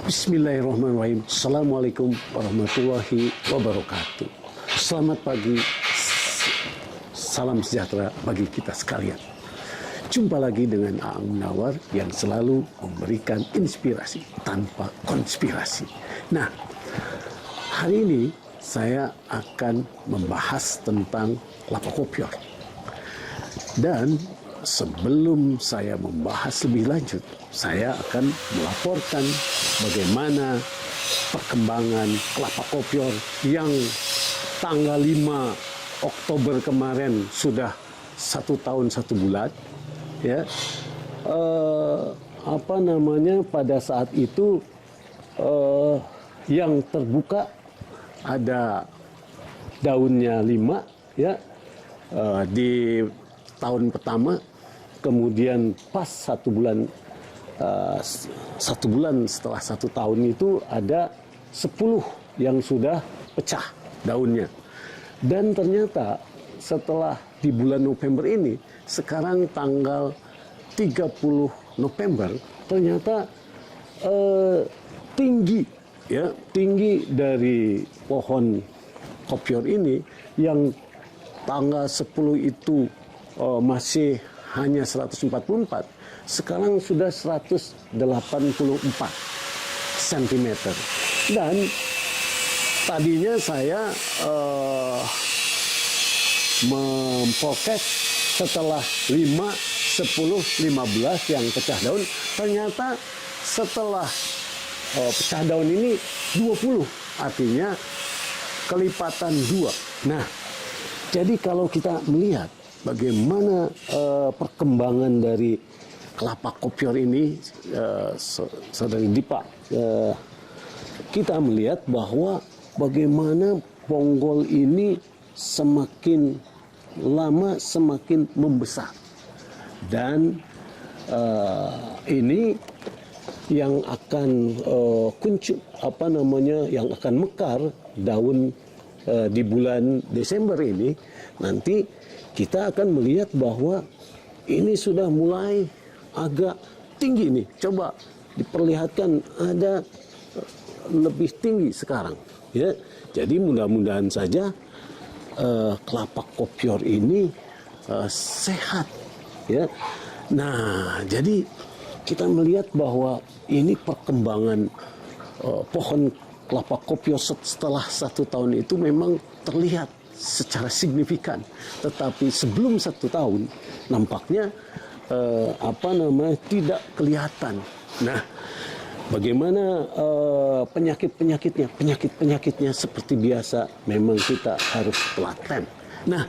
Bismillahirrahmanirrahim. Assalamualaikum warahmatullahi wabarakatuh. Selamat pagi, salam sejahtera bagi kita sekalian. Jumpa lagi dengan Aang Munawar yang selalu memberikan inspirasi tanpa konspirasi. Nah, hari ini saya akan membahas tentang kelapa kopior. Dan sebelum saya membahas lebih lanjut, saya akan melaporkan bagaimana perkembangan kelapa kopior yang tanggal 5 Oktober kemarin sudah 1 tahun 1 bulan. Ya, pada saat itu yang terbuka ada daunnya 5 ya di tahun pertama, kemudian pas 1 bulan 1 bulan setelah 1 tahun itu ada 10 yang sudah pecah daunnya. Dan ternyata setelah di bulan November ini, sekarang tanggal 30 November, ternyata tinggi dari pohon kopior ini yang tanggal 10 itu masih hanya 144, sekarang sudah 184 cm. Dan tadinya saya mempokes setelah 5, 10, 15 yang pecah daun, ternyata setelah pecah daun ini 20, artinya kelipatan 2. Nah, jadi kalau kita melihat bagaimana perkembangan dari kelapa kopior ini, Saudari Dipa, kita melihat bahwa bagaimana bonggol ini semakin lama semakin membesar. Dan ini yang akan yang akan mekar daun di bulan Desember ini, nanti kita akan melihat bahwa ini sudah mulai agak tinggi nih. Coba diperlihatkan, ada lebih tinggi sekarang. Ya, jadi mudah-mudahan saja kelapa kopior ini sehat. Ya, nah jadi kita melihat bahwa ini perkembangan pohon kelapa kopior setelah 1 tahun itu memang terlihat secara signifikan. Tetapi sebelum 1 tahun nampaknya tidak kelihatan. Nah, bagaimana penyakitnya seperti biasa, memang kita harus telaten. Nah,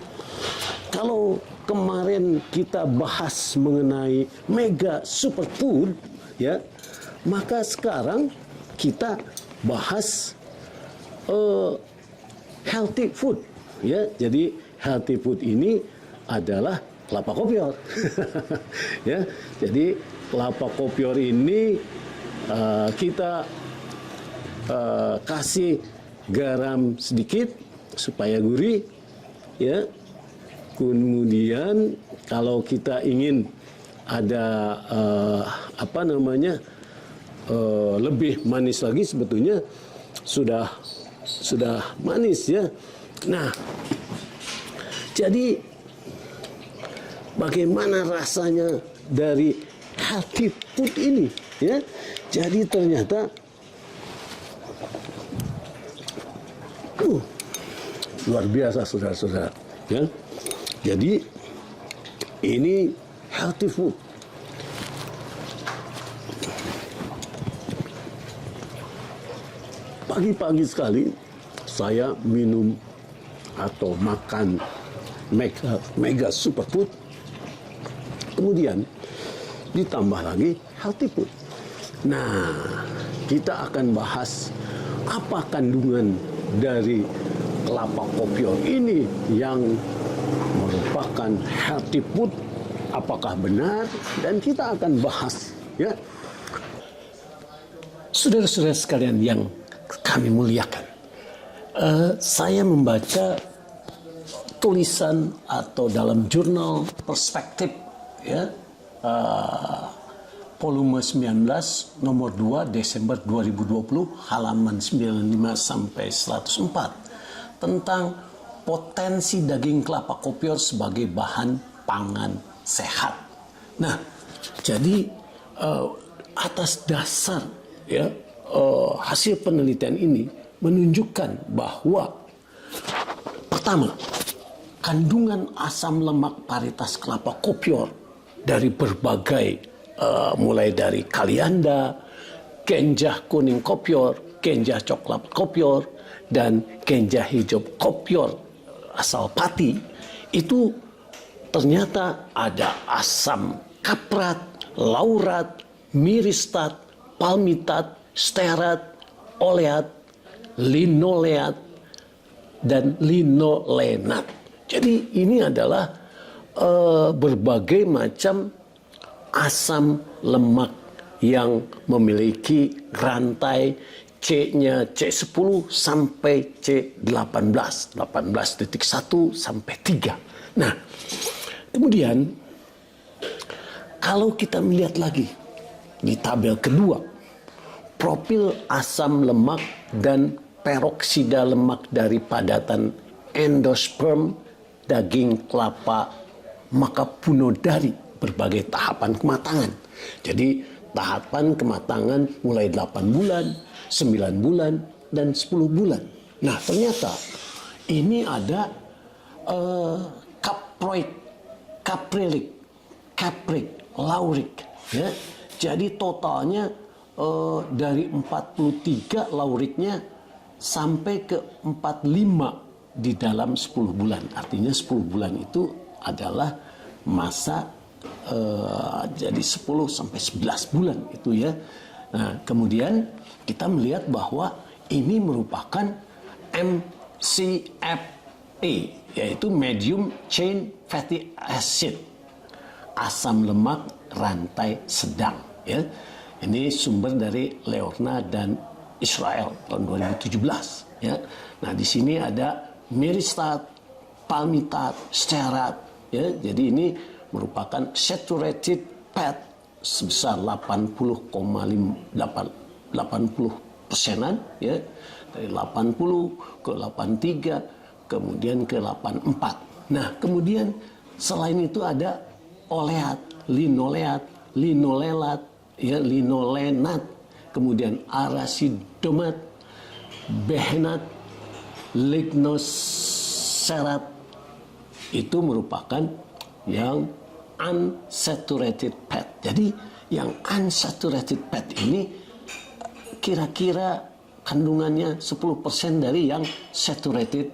kalau kemarin kita bahas mengenai mega superfood, ya, maka sekarang kita bahas healthy food. Ya, jadi healthy food ini adalah kelapa kopior. Ya, jadi kelapa kopior ini kita kasih garam sedikit supaya gurih. Ya, kemudian kalau kita ingin ada lebih manis lagi, sebetulnya sudah manis ya. Nah, jadi bagaimana rasanya dari healthy food ini ya? Jadi ternyata luar biasa, saudara-saudara ya. Jadi ini healthy food. Pagi-pagi sekali saya minum atau makan mega superfood, kemudian ditambah lagi healthy food. Nah, kita akan bahas apa kandungan dari kelapa kopior ini yang merupakan healthy food, apakah benar, dan kita akan bahas ya. Saudara-saudara sekalian yang kami muliakan, saya membaca tulisan atau dalam jurnal Perspektif ya, volume 19 nomor 2 Desember 2020 halaman 95 sampai 104 tentang potensi daging kelapa kopior sebagai bahan pangan sehat. Nah, jadi atas dasar ya hasil penelitian ini menunjukkan bahwa pertama, kandungan asam lemak varietas kelapa kopior dari berbagai mulai dari kalianda, kenjah kuning kopior, kenjah coklat kopior, dan kenjah hijau kopior asal Pati, itu ternyata ada asam kaprat, laurat, miristat, palmitat, stearat, oleat, linoleat, dan linolenat. Jadi ini adalah berbagai macam asam lemak yang memiliki rantai C-nya C10 sampai C18, 18.1 sampai 3. Nah, kemudian kalau kita melihat lagi di tabel kedua, profil asam lemak dan peroksida lemak dari padatan endosperm daging kelapa Makapuno dari berbagai tahapan kematangan. Jadi tahapan kematangan mulai 8 bulan, 9 bulan, dan 10 bulan. Nah, ternyata ini ada caproic, caprilic, capric, lauric. Ya. Jadi totalnya dari 43 lauricnya sampai ke 45 di dalam 10 bulan. Artinya 10 bulan itu adalah masa jadi 10 sampai 11 bulan itu ya. Nah, kemudian kita melihat bahwa ini merupakan MCFA, yaitu medium chain fatty acid, asam lemak rantai sedang ya. Ini sumber dari Leorna dan Israel tahun 2017 ya. Nah, di sini ada miristat, palmitat, stearat ya. Jadi ini merupakan saturated fat sebesar 80,80% ya, dari 80 ke 83 kemudian ke 84. Nah, kemudian selain itu ada oleat, linoleat, linolelat ya, linolenat, kemudian arasidomat, behenat, lignoserat, itu merupakan yang unsaturated fat. Jadi yang unsaturated fat ini kira-kira kandungannya 10% dari yang saturated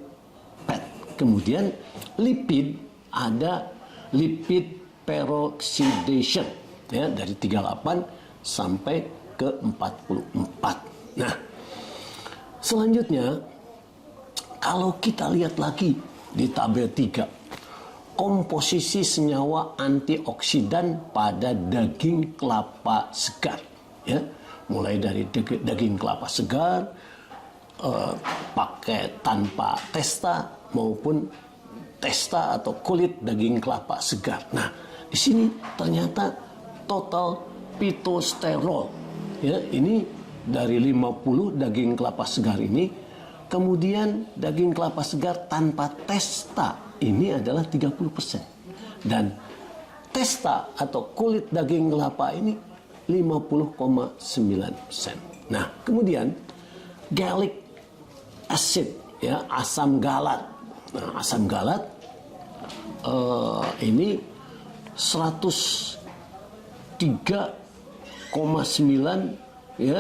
fat. Kemudian lipid, ada lipid peroxidation ya, dari 38 sampai ke 44. Nah, selanjutnya kalau kita lihat lagi di tabel 3, komposisi senyawa antioksidan pada daging kelapa segar ya, mulai dari daging kelapa segar pakai tanpa testa maupun testa atau kulit daging kelapa segar. Nah, di sini ternyata total phytosterol ya, ini dari 50 daging kelapa segar ini, kemudian daging kelapa segar tanpa testa ini adalah 30%. Dan testa atau kulit daging kelapa ini 50,9%. Nah, kemudian gallic acid ya, asam galat. Nah, asam galat ini 103,9 ya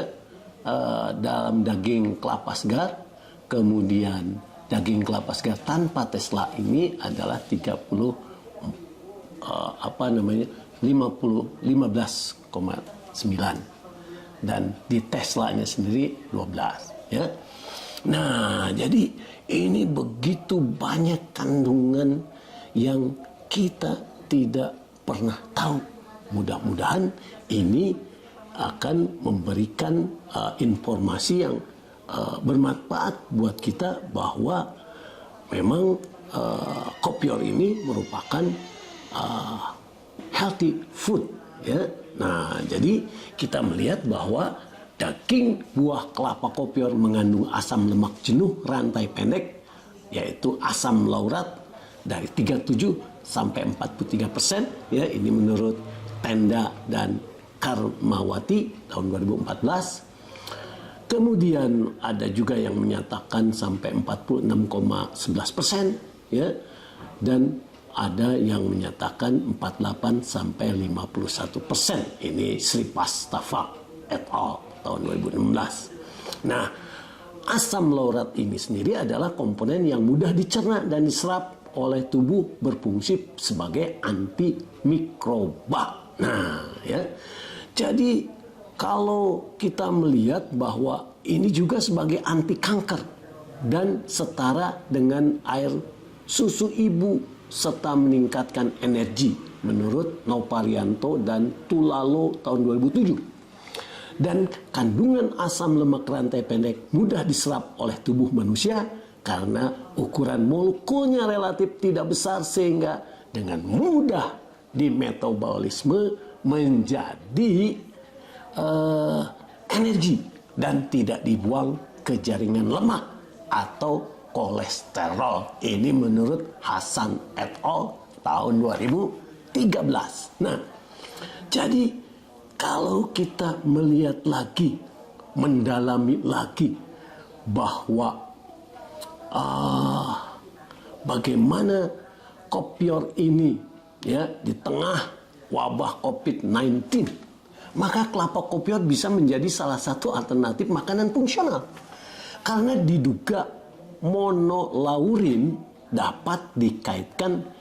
dalam daging kelapa segar. Kemudian daging kelapa segar tanpa Tesla ini adalah 15,9 dan di Teslanya sendiri 12 ya. Nah, jadi ini begitu banyak kandungan yang kita tidak pernah tahu. Mudah-mudahan ini akan memberikan informasi yang bermanfaat buat kita bahwa memang kopior ini merupakan healthy food ya, Nah, jadi kita melihat bahwa daging buah kelapa kopior mengandung asam lemak jenuh rantai pendek, yaitu asam laurat dari 37 sampai 43%. Ya, ini menurut Tenda dan Karmawati tahun 2014. Kemudian ada juga yang menyatakan sampai 46,11%, ya, dan ada yang menyatakan 48 sampai 51%. Ini Sri Pastafak et al. Tahun 2016. Nah, asam laurat ini sendiri adalah komponen yang mudah dicerna dan diserap oleh tubuh, berfungsi sebagai antimikroba. Nah, ya. Jadi kalau kita melihat bahwa ini juga sebagai anti kanker dan setara dengan air susu ibu serta meningkatkan energi menurut Noparianto dan Tulalo tahun 2007. Dan kandungan asam lemak rantai pendek mudah diserap oleh tubuh manusia karena ukuran molekulnya relatif tidak besar sehingga dengan mudah dimetabolisme menjadi energi dan tidak dibuang ke jaringan lemak atau kolesterol. Ini menurut Hasan et al. Tahun 2013. Nah, jadi kalau kita melihat lagi, mendalami lagi bahwa bagaimana kopior ini, ya, di tengah wabah COVID-19, maka kelapa kopior bisa menjadi salah satu alternatif makanan fungsional. Karena diduga monolaurin dapat dikaitkan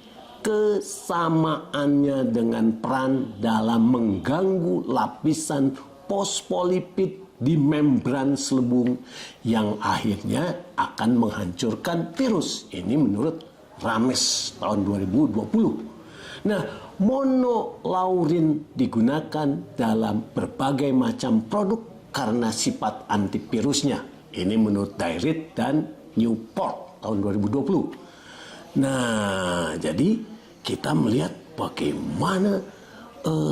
kesamaannya dengan peran dalam mengganggu lapisan fosfolipid di membran selubung yang akhirnya akan menghancurkan virus. Ini menurut Rames tahun 2020. Nah, monolaurin digunakan dalam berbagai macam produk karena sifat antivirusnya. Ini menurut Dairit dan Newport tahun 2020. Nah, jadi kita melihat bagaimana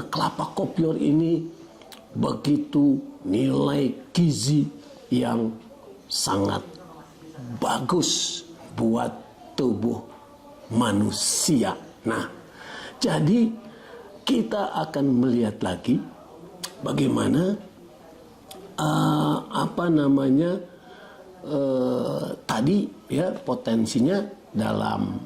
kelapa kopior ini begitu nilai gizi yang sangat bagus buat tubuh manusia. Nah, jadi kita akan melihat lagi bagaimana tadi, ya, potensinya dalam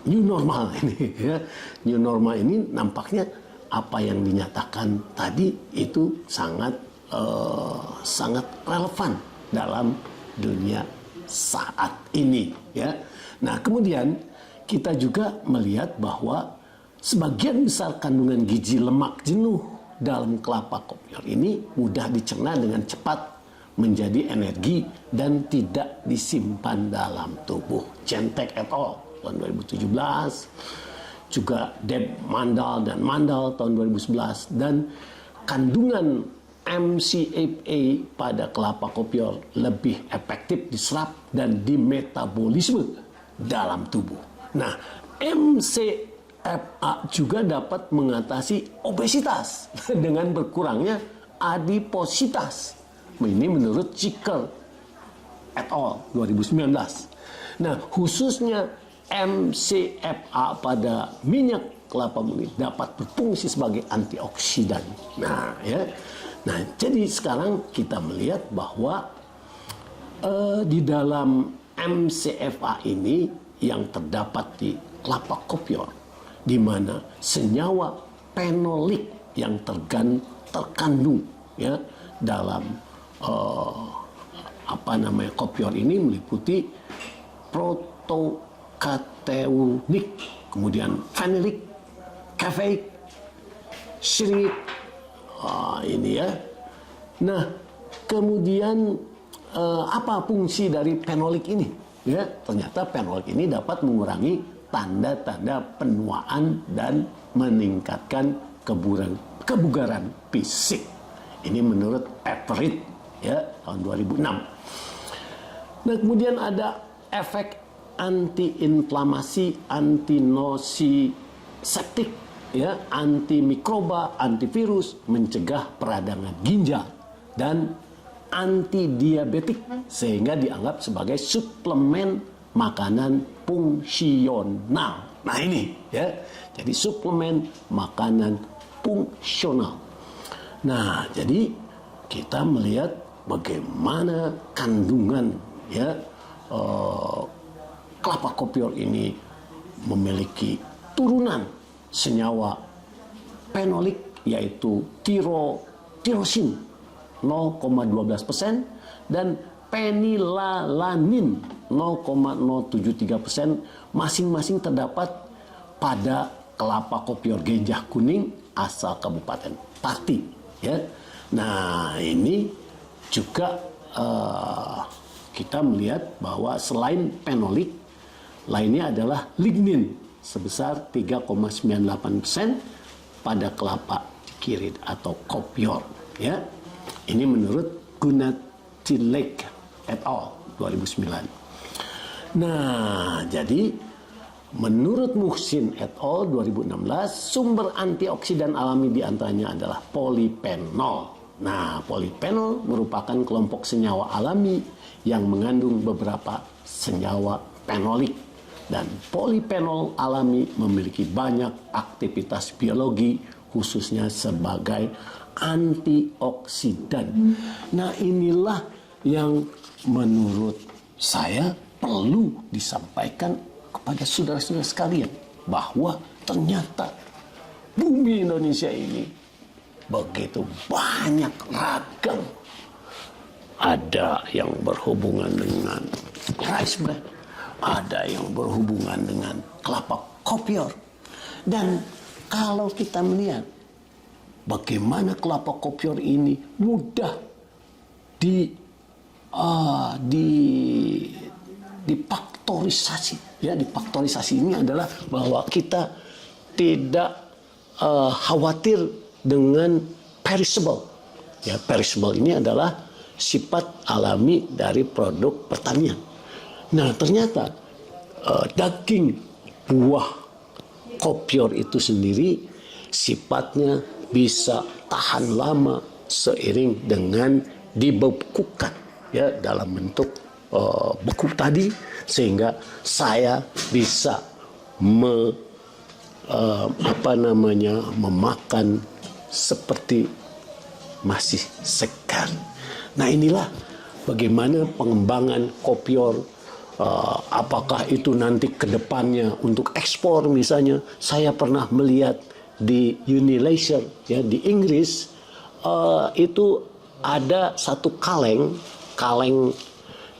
new normal ini, ya. New normal ini nampaknya apa yang dinyatakan tadi itu sangat relevan dalam dunia saat ini, ya. Nah, kemudian kita juga melihat bahwa sebagian besar kandungan gizi lemak jenuh dalam kelapa kopior ini mudah dicerna dengan cepat menjadi energi dan tidak disimpan dalam tubuh. Jentek et al. Tahun 2017, juga Deb Mandal dan Mandal tahun 2011, dan kandungan MCFA pada kelapa kopior lebih efektif diserap dan dimetabolisme dalam tubuh. Nah, MCFA juga dapat mengatasi obesitas dengan berkurangnya adipositas. Ini menurut Chiker et al. 2019. Nah, khususnya MCFA pada minyak kelapa muda dapat berfungsi sebagai antioksidan. Nah, ya. Nah, jadi sekarang kita melihat bahwa di dalam MCFA ini yang terdapat di kelapa kopior, di mana senyawa fenolik yang terkandung, ya, dalam kopior ini meliputi protokateunik, kemudian fenalik, kafeik, syrik, ini, ya. Nah, kemudian apa fungsi dari fenolik ini? Ya, ternyata fenolik ini dapat mengurangi tanda-tanda penuaan dan meningkatkan kebugaran fisik. Ini menurut Everett, ya, tahun 2006. Nah, kemudian ada efek antiinflamasi, antinosiseptik, ya, antimikroba, antivirus, mencegah peradangan ginjal, dan anti diabetik, sehingga dianggap sebagai suplemen makanan fungsional. Nah ini ya, jadi suplemen makanan fungsional. Nah jadi kita melihat bagaimana kandungan ya kelapa kopior ini memiliki turunan senyawa fenolik, yaitu tirosin 0,12% dan penilalanin 0,073%, masing-masing terdapat pada kelapa kopior gajah kuning asal Kabupaten Pati. Ya. Nah ini juga kita melihat bahwa selain fenolik, lainnya adalah lignin sebesar 3,98% pada kelapa kirit atau kopior. Ya. Ini menurut Gunadtilake et al. 2009. Nah, jadi menurut Muhsin et al. 2016, sumber antioksidan alami diantaranya adalah polifenol. Nah, polifenol merupakan kelompok senyawa alami yang mengandung beberapa senyawa fenolik. Dan polifenol alami memiliki banyak aktivitas biologi, khususnya sebagai antioksidan. Nah, inilah yang menurut saya perlu disampaikan kepada saudara-saudara sekalian, bahwa ternyata bumi Indonesia ini begitu banyak ragam. Ada yang berhubungan dengan rice bran, ada yang berhubungan dengan kelapa kopior. Dan kalau kita melihat bagaimana kelapa kopior ini mudah difaktorisasi. Ya, difaktorisasi ini adalah bahwa kita tidak khawatir dengan perishable. Ya, perishable ini adalah sifat alami dari produk pertanian. Nah, ternyata daging buah kopior itu sendiri sifatnya bisa tahan lama seiring dengan dibekukan ya dalam bentuk beku tadi, sehingga saya bisa memakan seperti masih segar. Nah, inilah bagaimana pengembangan kopior. Apakah itu nanti ke depannya untuk ekspor misalnya. Saya pernah melihat di Unilever ya di Inggris, itu ada satu kaleng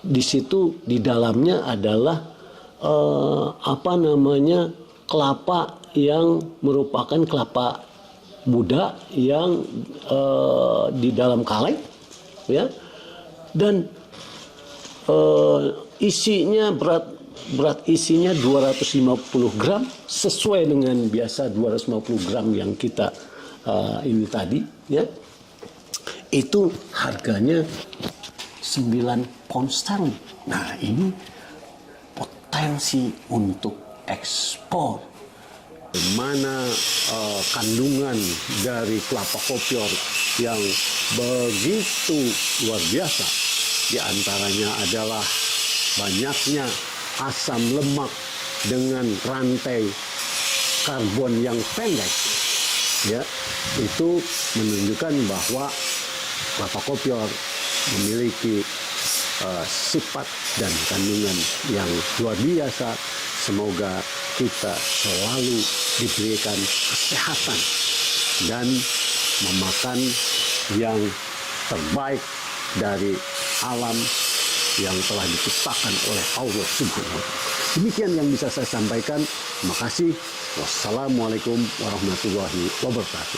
di situ, di dalamnya adalah kelapa yang merupakan kelapa muda yang di dalam kaleng ya, dan isinya berat isinya 250 gram sesuai dengan biasa 250 gram yang kita ini tadi ya. Itu harganya 9 pound sterling. Nah, ini potensi untuk ekspor. Bagaimana kandungan dari kelapa kopior yang begitu luar biasa. Di antaranya adalah banyaknya asam lemak dengan rantai karbon yang pendek. Ya, itu menunjukkan bahwa kelapa kopior memiliki sifat dan kandungan yang luar biasa. Semoga kita selalu diberikan kesehatan dan memakan yang terbaik dari alam yang telah diciptakan oleh Allah Subhanahu wa Ta'ala. Demikian yang bisa saya sampaikan. Terima kasih. Wassalamualaikum warahmatullahi wabarakatuh.